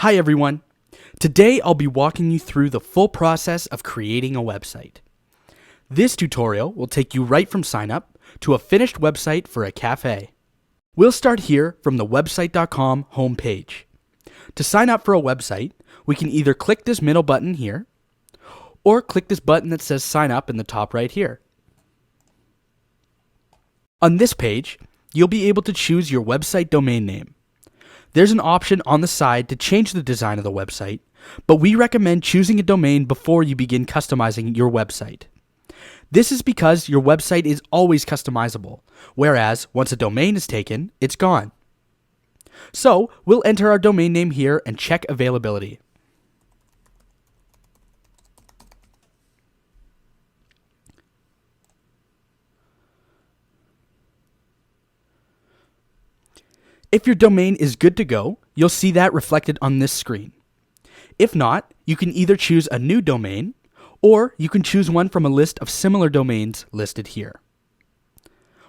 Hi everyone! Today I'll be walking you through the full process of creating a website. This tutorial will take you right from sign up to a finished website for a cafe. We'll start here from the website.com homepage. To sign up for a website, we can either click this middle button here or click this button that says sign up in the top right here. On this page, you'll be able to choose your website domain name. There's an option on the side to change the design of the website, but we recommend choosing a domain before you begin customizing your website. This is because your website is always customizable, whereas once a domain is taken, it's gone. So we'll enter our domain name here and check availability. If your domain is good to go, you'll see that reflected on this screen. If not, you can either choose a new domain, or you can choose one from a list of similar domains listed here.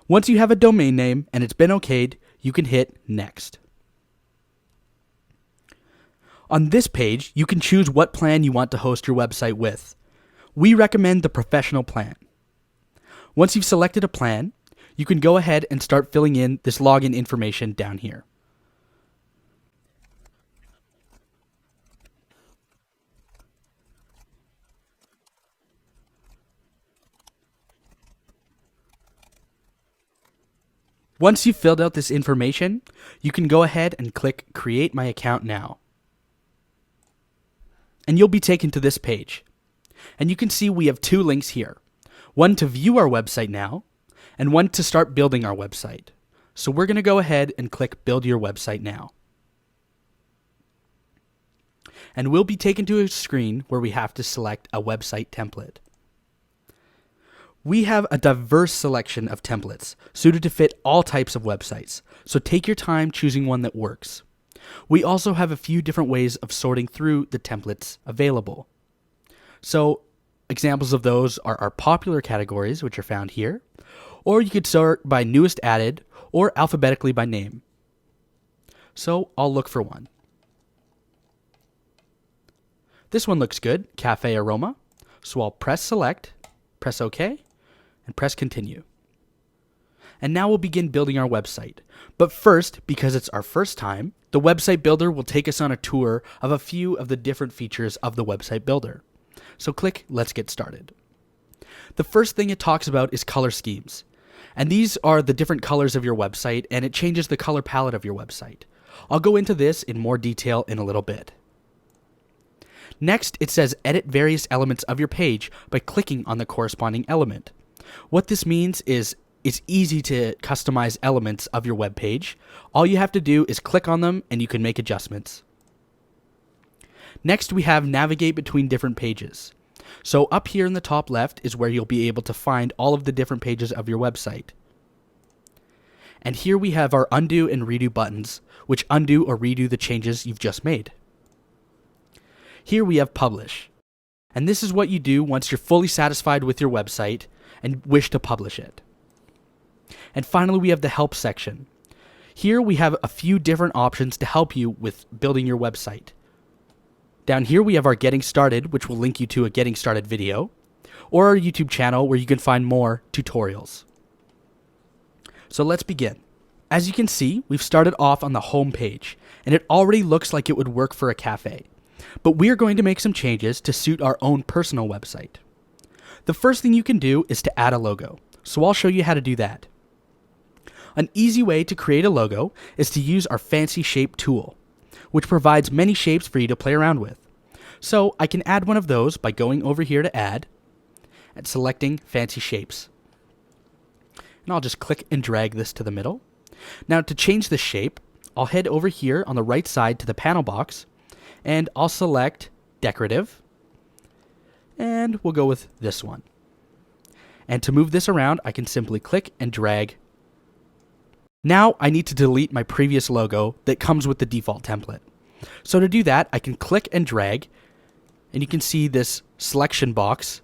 Once you have a domain name and it's been okayed, you can hit Next. On this page, you can choose what plan you want to host your website with. We recommend the professional plan. Once you've selected a plan, you can go ahead and start filling in this login information down here. Once you've filled out this information, you can go ahead and click Create My Account Now. And you'll be taken to this page. And you can see we have two links here. One to view our website now, and one to start building our website. So we're going to go ahead and click Build Your Website Now. And we'll be taken to a screen where we have to select a website template. We have a diverse selection of templates suited to fit all types of websites, so take your time choosing one that works. We also have a few different ways of sorting through the templates available. So examples of those are our popular categories, which are found here, or you could sort by newest added or alphabetically by name. So I'll look for one. This one looks good, Cafe Aroma. So I'll press select, press OK, and press continue. And now we'll begin building our website. But first, because it's our first time, the website builder will take us on a tour of a few of the different features of the website builder. So click Let's Get Started. The first thing it talks about is color schemes. And these are the different colors of your website, and it changes the color palette of your website. I'll go into this in more detail in a little bit. Next, it says edit various elements of your page by clicking on the corresponding element. What this means is it's easy to customize elements of your web page. All you have to do is click on them and you can make adjustments. Next, we have navigate between different pages. So up here in the top left is where you'll be able to find all of the different pages of your website. And here we have our undo and redo buttons, which undo or redo the changes you've just made. Here we have publish. And this is what you do once you're fully satisfied with your website and wish to publish it. And finally, we have the help section. Here we have a few different options to help you with building your website. Down here we have our Getting Started, which will link you to a Getting Started video, or our YouTube channel where you can find more tutorials. So let's begin. As you can see, we've started off on the home page, and it already looks like it would work for a cafe. But we are going to make some changes to suit our own personal website. The first thing you can do is to add a logo, so I'll show you how to do that. An easy way to create a logo is to use our Fancy Shape tool, which provides many shapes for you to play around with. So I can add one of those by going over here to Add and selecting Fancy Shapes. And I'll just click and drag this to the middle. Now to change the shape, I'll head over here on the right side to the panel box and I'll select Decorative and we'll go with this one. And to move this around, I can simply click and drag. Now I need to delete my previous logo that comes with the default template. So to do that, I can click and drag, and you can see this selection box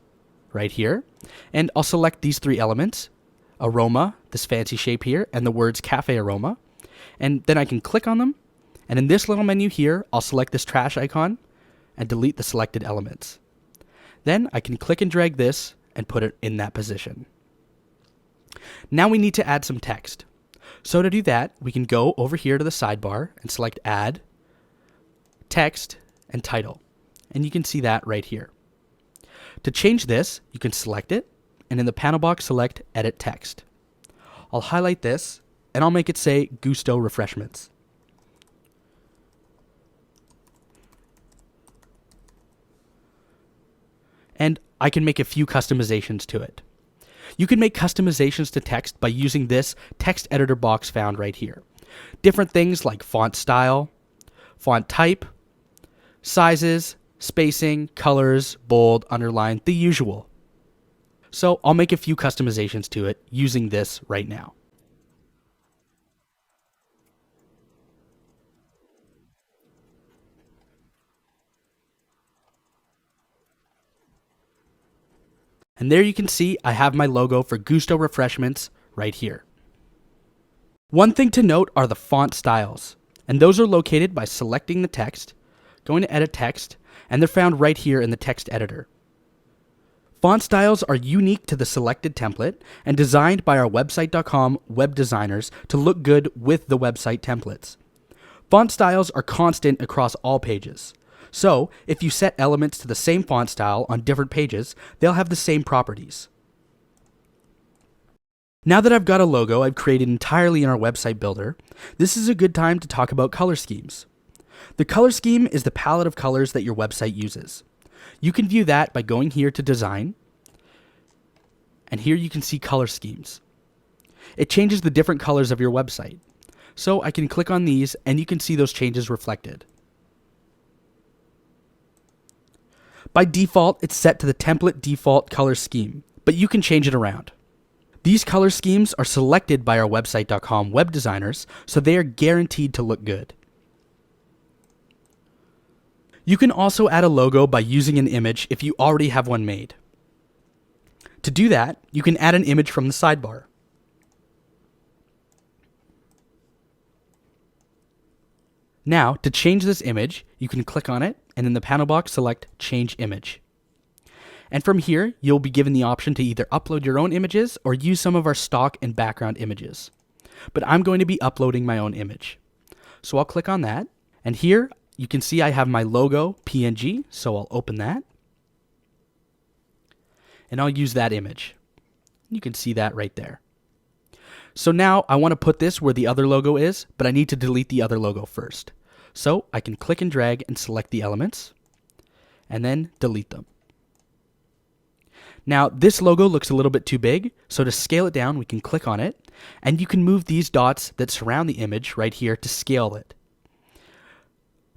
right here. And I'll select these three elements, Aroma, this fancy shape here, and the words Cafe Aroma. And then I can click on them, And in this little menu here, I'll select this trash icon and delete the selected elements. Then I can click and drag this and put it in that position. Now we need to add some text. So to do that, we can go over here to the sidebar and select Add, Text, and Title. And you can see that right here. To change this, you can select it, and in the panel box, select Edit Text. I'll highlight this, and I'll make it say Gusto Refreshments. And I can make a few customizations to it. You can make customizations to text by using this text editor box found right here. Different things like font style, font type, sizes, spacing, colors, bold, underline, the usual. So I'll make a few customizations to it using this right now. And there you can see I have my logo for Gusto Refreshments right here. One thing to note are the font styles, and those are located by selecting the text, going to Edit Text, and they're found right here in the text editor. Font styles are unique to the selected template and designed by our website.com web designers to look good with the website templates. Font styles are constant across all pages. So, if you set elements to the same font style on different pages, they'll have the same properties. Now that I've got a logo I've created entirely in our website builder, this is a good time to talk about color schemes. The color scheme is the palette of colors that your website uses. You can view that by going here to Design, and here you can see color schemes. It changes the different colors of your website. So I can click on these and you can see those changes reflected. By default, it's set to the template default color scheme, but you can change it around. These color schemes are selected by our website.com web designers, so they are guaranteed to look good. You can also add a logo by using an image if you already have one made. To do that, you can add an image from the sidebar. Now, to change this image, you can click on it, and in the panel box, select Change Image. And from here, you'll be given the option to either upload your own images or use some of our stock and background images. But I'm going to be uploading my own image. So I'll click on that, and here you can see I have my logo PNG, so I'll open that. And I'll use that image. You can see that right there. So now I want to put this where the other logo is, but I need to delete the other logo first. So I can click and drag and select the elements, and then delete them. Now this logo looks a little bit too big, so to scale it down we can click on it, and you can move these dots that surround the image right here to scale it.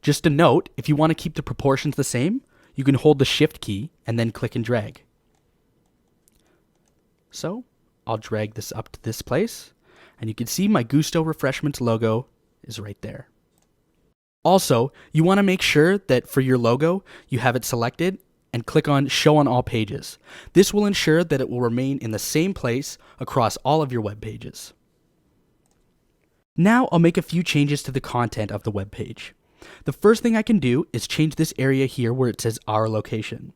Just a note, if you want to keep the proportions the same, you can hold the Shift key and then click and drag. So I'll drag this up to this place, and you can see my Gusto Refreshments logo is right there. Also, you want to make sure that for your logo, you have it selected and click on Show on All Pages. This will ensure that it will remain in the same place across all of your web pages. Now I'll make a few changes to the content of the web page. The first thing I can do is change this area here where it says Our Location.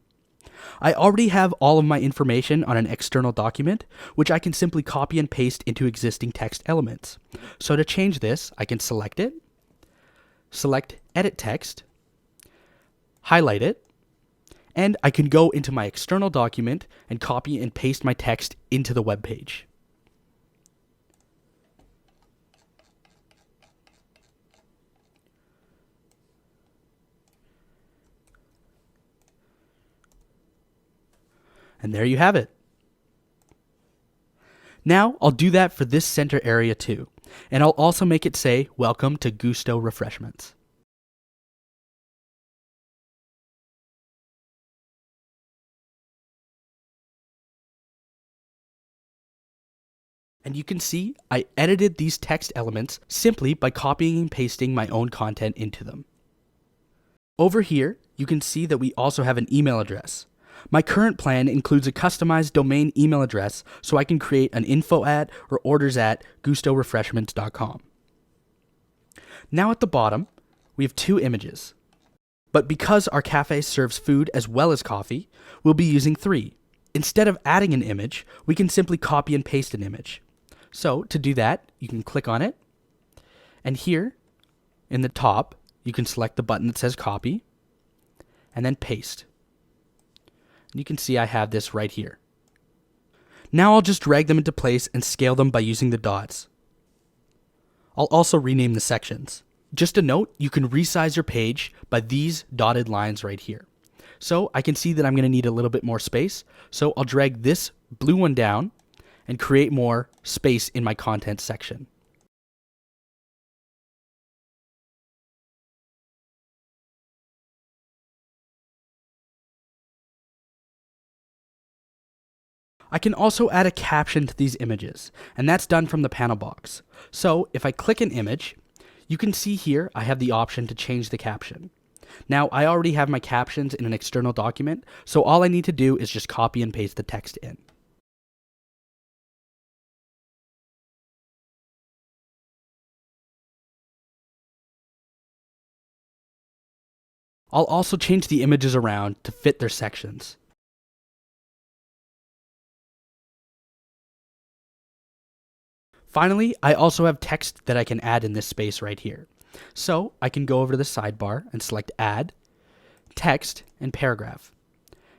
I already have all of my information on an external document, which I can simply copy and paste into existing text elements. So to change this, I can select it, select Edit Text, highlight it, and I can go into my external document and copy and paste my text into the web page. And there you have it. Now I'll do that for this center area too, and I'll also make it say, Welcome to Gusto Refreshments. And you can see I edited these text elements simply by copying and pasting my own content into them. Over here, you can see that we also have an email address. My current plan includes a customized domain email address so I can create an info or orders at gustorefreshments.com. Now at the bottom, we have 2 images. But because our cafe serves food as well as coffee, we'll be using 3. Instead of adding an image, we can simply copy and paste an image. So to do that, you can click on it, and here in the top, you can select the button that says copy, and then paste. And you can see I have this right here. Now I'll just drag them into place and scale them by using the dots. I'll also rename the sections. Just a note, you can resize your page by these dotted lines right here. So I can see that I'm going to need a little bit more space, so I'll drag this blue one down and create more space in my content section. I can also add a caption to these images, and that's done from the panel box. So if I click an image, you can see here I have the option to change the caption. Now I already have my captions in an external document, so all I need to do is just copy and paste the text in. I'll also change the images around to fit their sections. Finally, I also have text that I can add in this space right here. So I can go over to the sidebar and select Add, Text, and Paragraph.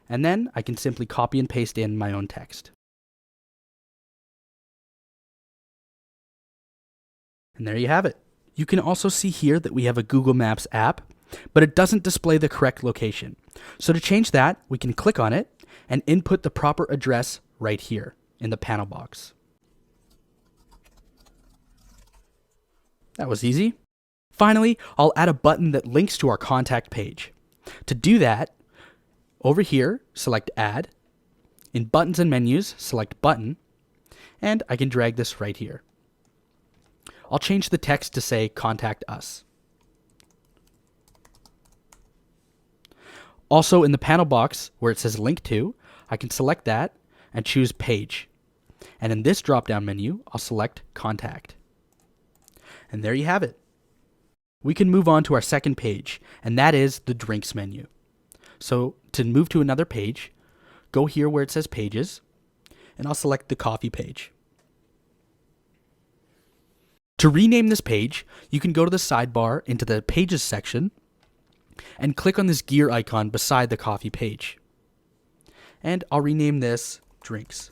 And then I can simply copy and paste in my own text. And there you have it. You can also see here that we have a Google Maps app, but it doesn't display the correct location. So to change that, we can click on it and input the proper address right here in the panel box. That was easy. Finally, I'll add a button that links to our contact page. To do that, over here, select Add. In Buttons and Menus, select Button, and I can drag this right here. I'll change the text to say Contact Us. Also in the panel box where it says Link To, I can select that and choose Page. And in this drop-down menu, I'll select Contact. And there you have it. We can move on to our second page, and that is the drinks menu. So to move to another page, go here where it says Pages, and I'll select the coffee page. To rename this page, you can go to the sidebar into the Pages section and click on this gear icon beside the coffee page. And I'll rename this Drinks.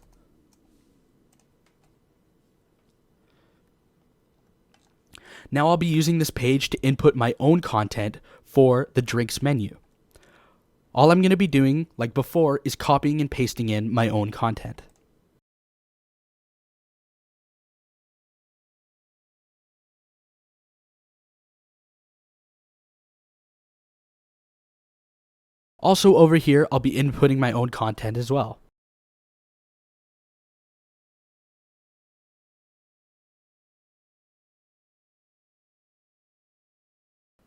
Now I'll be using this page to input my own content for the drinks menu. All I'm going to be doing, like before, is copying and pasting in my own content. Also over here, I'll be inputting my own content as well.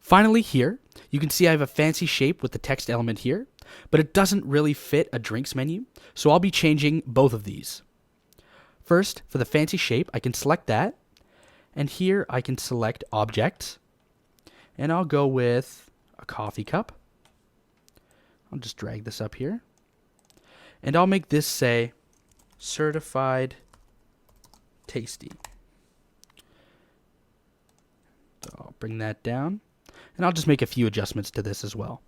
Finally here, you can see I have a fancy shape with the text element here, but it doesn't really fit a drinks menu, so I'll be changing both of these. First, for the fancy shape, I can select that, and here I can select Objects, and I'll go with a coffee cup. I'll just drag this up here, and I'll make this say Certified Tasty. So I'll bring that down. And I'll just make a few adjustments to this as well.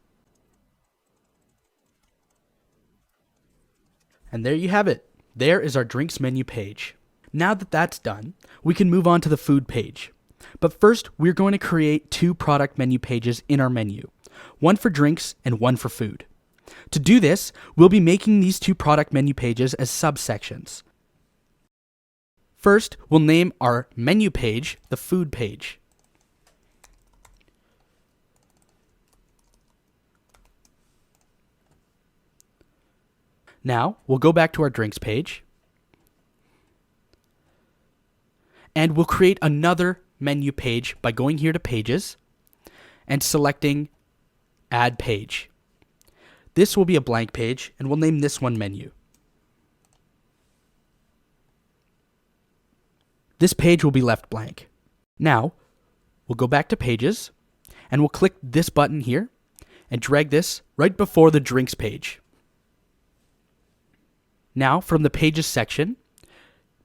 And there you have it. There is our drinks menu page. Now that that's done, we can move on to the food page. But first, we're going to create 2 product menu pages in our menu. One for drinks and one for food. To do this, we'll be making these 2 product menu pages as subsections. First, we'll name our menu page the food page. Now, we'll go back to our drinks page, and we'll create another menu page by going here to Pages and selecting Add Page. This will be a blank page, and we'll name this one Menu. This page will be left blank. Now, we'll go back to Pages, And we'll click this button here and drag this right before the drinks page. Now, from the pages section,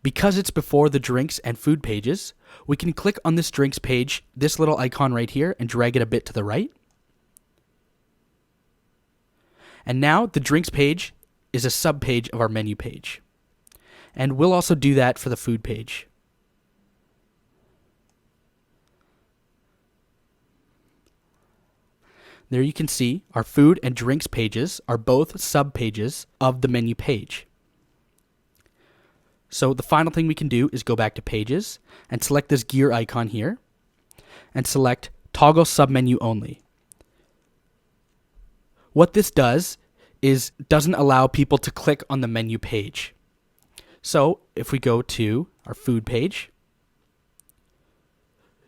because it's before the drinks and food pages, we can click on this drinks page, this little icon right here, and drag it a bit to the right. And now the drinks page is a subpage of our menu page. And we'll also do that for the food page. There you can see our food and drinks pages are both subpages of the menu page. So the final thing we can do is go back to Pages and select this gear icon here and select Toggle Submenu Only. What this does is doesn't allow people to click on the menu page. So if we go to our food page,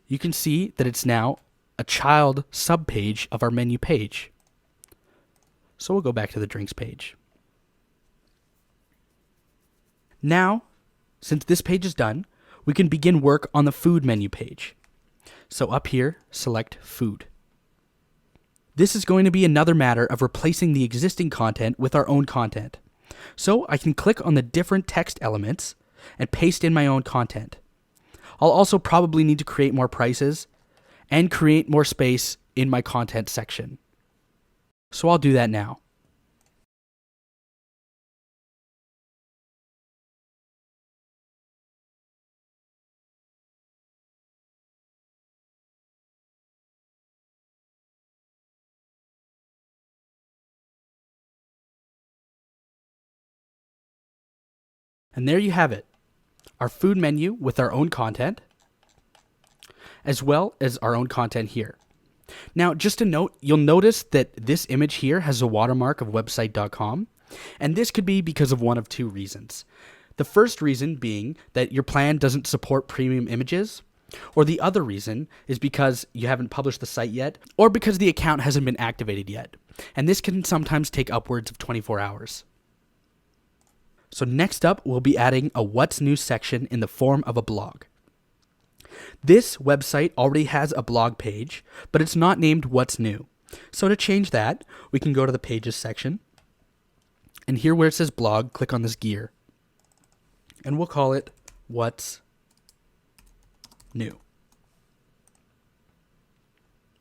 you can see that it's now a child subpage of our menu page. So we'll go back to the drinks page. Now, since this page is done, we can begin work on the food menu page. So up here, select Food. This is going to be another matter of replacing the existing content with our own content. So I can click on the different text elements and paste in my own content. I'll also probably need to create more prices and create more space in my content section. So I'll do that now. And there you have it, our food menu with our own content, as well as our own content here. Now, just a note, you'll notice that this image here has a watermark of website.com, and this could be because of one of two reasons. The first reason being that your plan doesn't support premium images, or the other reason is because you haven't published the site yet, or because the account hasn't been activated yet, and this can sometimes take upwards of 24 hours. So next up, we'll be adding a What's New section in the form of a blog. This website already has a blog page, but it's not named What's New. So to change that, we can go to the Pages section, and here where it says blog, click on this gear, and we'll call it What's New.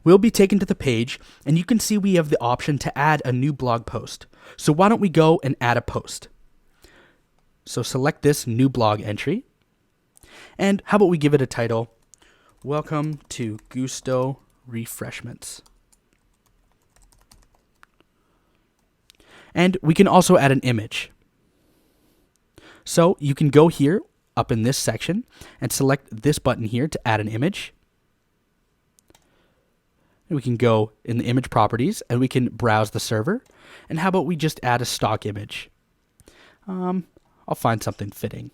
We'll be taken to the page, and you can see we have the option to add a new blog post. So why don't we go and add a post? So select this new blog entry, and how about we give it a title, Welcome to Gusto Refreshments. And we can also add an image. So you can go here, up in this section, and select this button here to add an image. And we can go in the image properties, and we can browse the server. And how about we just add a stock image? I'll find something fitting.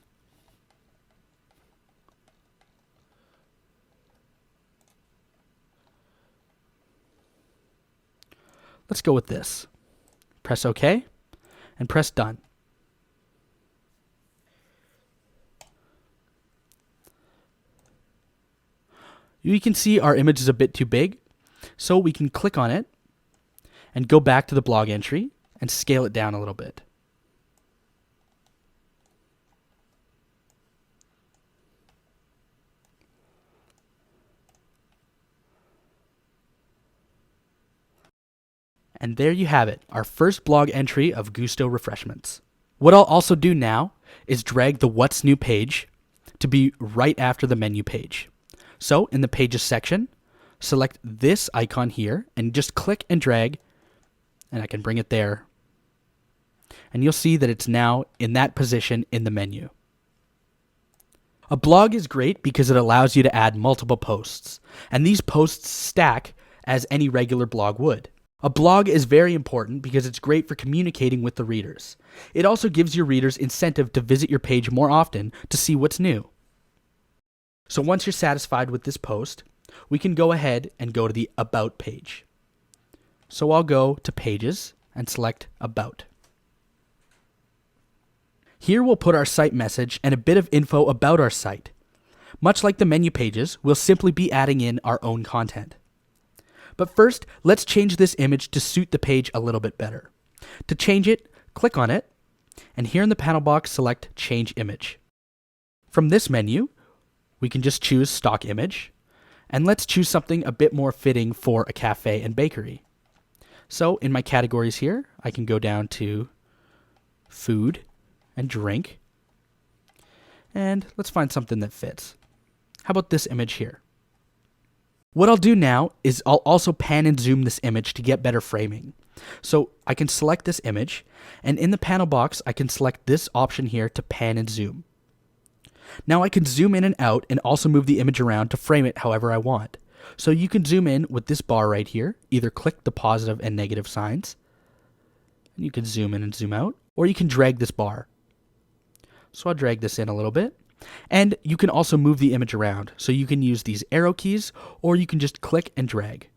Let's go with this. Press OK and press Done. You can see our image is a bit too big, so we can click on it and go back to the blog entry and scale it down a little bit. And there you have it, our first blog entry of Gusto Refreshments. What I'll also do now is drag the What's New page to be right after the menu page. So in the Pages section, select this icon here and just click and drag, and I can bring it there. And you'll see that it's now in that position in the menu. A blog is great because it allows you to add multiple posts, and these posts stack as any regular blog would. A blog is very important because it's great for communicating with the readers. It also gives your readers incentive to visit your page more often to see what's new. So once you're satisfied with this post, we can go ahead and go to the About page. So I'll go to Pages and select About. Here we'll put our site message and a bit of info about our site. Much like the menu pages, we'll simply be adding in our own content. But first, let's change this image to suit the page a little bit better. To change it, click on it, and here in the panel box, select Change Image. From this menu, we can just choose Stock Image, and let's choose something a bit more fitting for a cafe and bakery. So in my categories here, I can go down to food and drink, and let's find something that fits. How about this image here? What I'll do now is I'll also pan and zoom this image to get better framing. So I can select this image, and in the panel box, I can select this option here to pan and zoom. Now I can zoom in and out and also move the image around to frame it however I want. So you can zoom in with this bar right here, either click the positive and negative signs, and you can zoom in and zoom out, or you can drag this bar. So I'll drag this in a little bit. And you can also move the image around. So you can use these arrow keys, or you can just click and drag.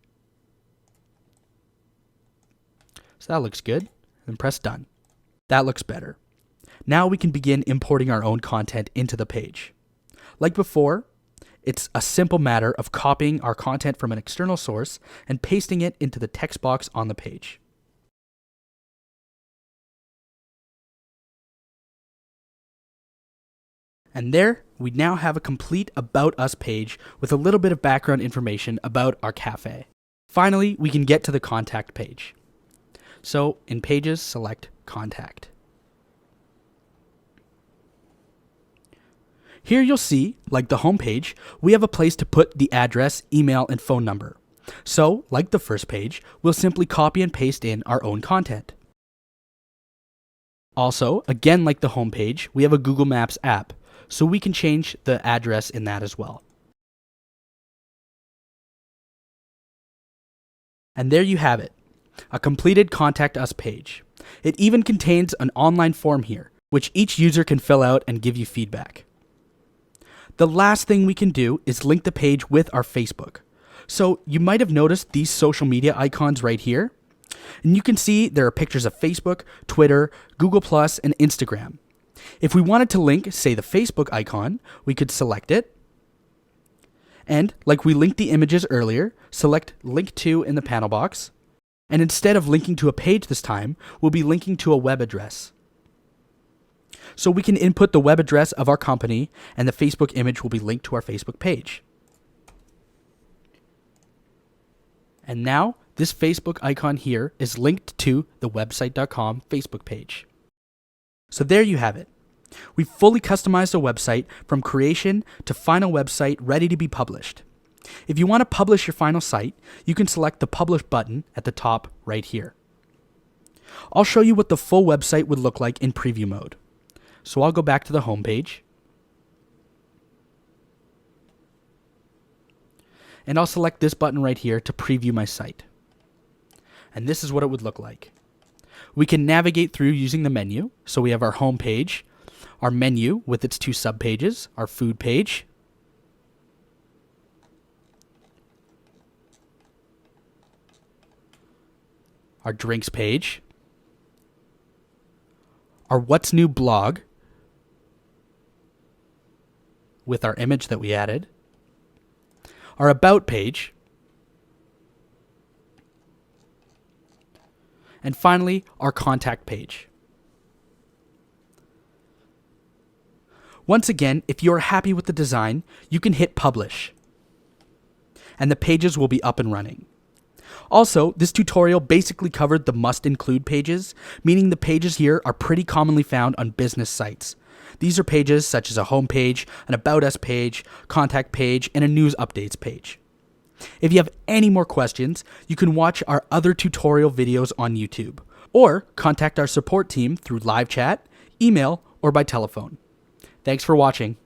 So that looks good. And press done. That looks better. Now we can begin importing our own content into the page. Like before, it's a simple matter of copying our content from an external source and pasting it into the text box on the page. And there, we now have a complete About Us page with a little bit of background information about our cafe. Finally, we can get to the contact page. So in Pages, select Contact. Here you'll see, like the home page, we have a place to put the address, email, and phone number. So, like the first page, we'll simply copy and paste in our own content. Also, again like the home page, we have a Google Maps app, so we can change the address in that as well. And there you have it, a completed Contact Us page. It even contains an online form here, which each user can fill out and give you feedback. The last thing we can do is link the page with our Facebook. So you might have noticed these social media icons right here. And you can see there are pictures of Facebook, Twitter, Google+, and Instagram. If we wanted to link, say, the Facebook icon, we could select it. And like we linked the images earlier, select Link To in the panel box. And instead of linking to a page this time, we'll be linking to a web address. So we can input the web address of our company, and the Facebook image will be linked to our Facebook page. And now, this Facebook icon here is linked to the website.com Facebook page. So there you have it. We've fully customized a website from creation to final website ready to be published. If you want to publish your final site, you can select the Publish button at the top right here. I'll show you what the full website would look like in preview mode. So I'll go back to the home page, and I'll select this button right here to preview my site. And this is what it would look like. We can navigate through using the menu. So we have our home page, our menu with its two subpages, our food page, our drinks page, our What's New blog with our image that we added, our About page, and finally, our contact page. Once again, if you are happy with the design, you can hit Publish, and the pages will be up and running. Also, this tutorial basically covered the must-include pages, meaning the pages here are pretty commonly found on business sites. These are pages such as a home page, an About Us page, contact page, and a news updates page. If you have any more questions, you can watch our other tutorial videos on YouTube, or contact our support team through live chat, email, or by telephone. Thanks for watching.